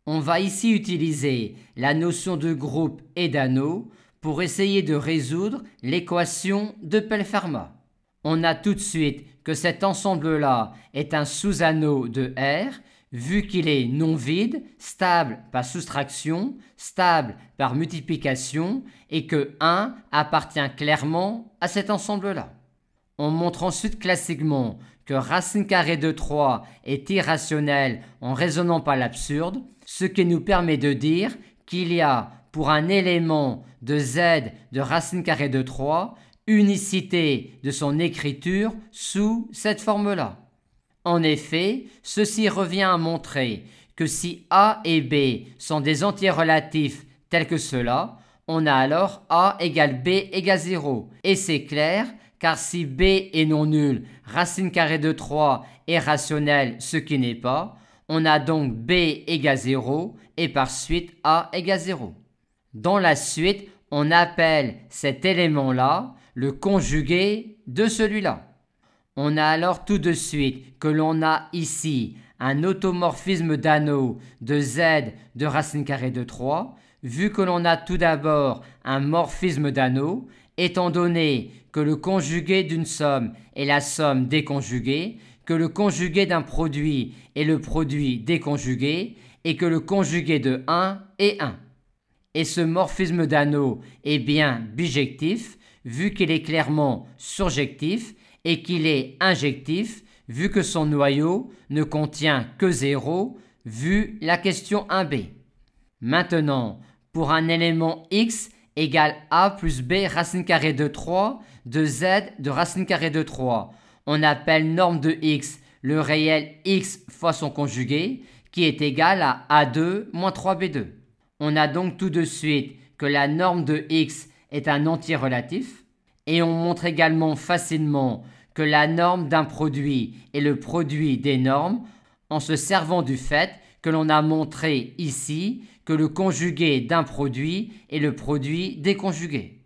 On va ici utiliser la notion de groupe et d'anneau pour essayer de résoudre l'équation de Pell-Fermat. On a tout de suite que cet ensemble-là est un sous-anneau de R, vu qu'il est non vide, stable par soustraction, stable par multiplication, et que 1 appartient clairement à cet ensemble-là. On montre ensuite classiquement que racine carrée de 3 est irrationnelle en raisonnant par l'absurde, ce qui nous permet de dire qu'il y a pour un élément de z de racine carrée de 3 unicité de son écriture sous cette forme-là. En effet, ceci revient à montrer que si A et B sont des entiers relatifs tels que cela, on a alors A égale B égale 0. Et c'est clair, car si B est non nul, racine carrée de 3 est rationnel, ce qui n'est pas, on a donc B égale 0 et par suite A égale 0. Dans la suite, on appelle cet élément-là le conjugué de celui-là. On a alors tout de suite que l'on a ici un automorphisme d'anneau de z de racine carrée de 3, vu que l'on a tout d'abord un morphisme d'anneau, étant donné que le conjugué d'une somme est la somme des conjugués, que le conjugué d'un produit est le produit des conjugués, et que le conjugué de 1 est 1. Et ce morphisme d'anneau est bien bijectif, vu qu'il est clairement surjectif, et qu'il est injectif, vu que son noyau ne contient que 0, vu la question 1b. Maintenant, pour un élément x égale a plus b racine carrée de 3 de z de racine carrée de 3, on appelle norme de x le réel x fois son conjugué, qui est égal à a2 moins 3b2. On a donc tout de suite que la norme de x est un entier relatif, et on montre également facilement que la norme d'un produit est le produit des normes en se servant du fait que l'on a montré ici que le conjugué d'un produit est le produit des conjugués.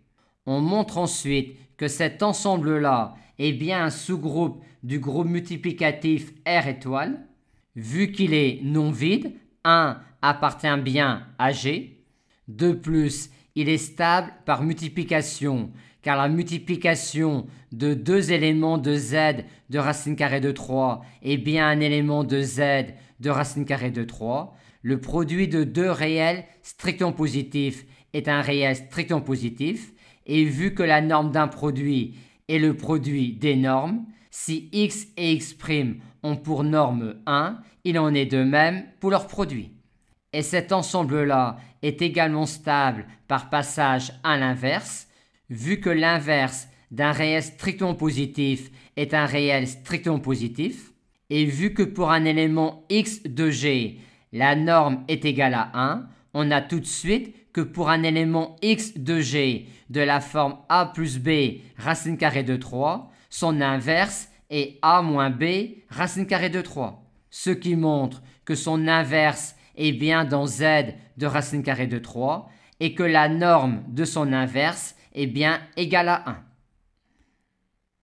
On montre ensuite que cet ensemble-là est bien un sous-groupe du groupe multiplicatif R étoile, vu qu'il est non vide, 1 appartient bien à G. De plus, il est stable par multiplication, car la multiplication de deux éléments de z de racine carrée de 3 est bien un élément de z de racine carrée de 3. Le produit de deux réels strictement positifs est un réel strictement positif, et vu que la norme d'un produit est le produit des normes, si x et x' ont pour norme 1, il en est de même pour leur produit. Et cet ensemble-là est également stable par passage à l'inverse, vu que l'inverse d'un réel strictement positif est un réel strictement positif, et vu que pour un élément x de G, la norme est égale à 1, on a tout de suite que pour un élément x de G de la forme a plus b racine carrée de 3, son inverse est a moins b racine carrée de 3, ce qui montre que son inverse est bien dans z de racine carrée de 3 et que la norme de son inverse est bien égale à 1.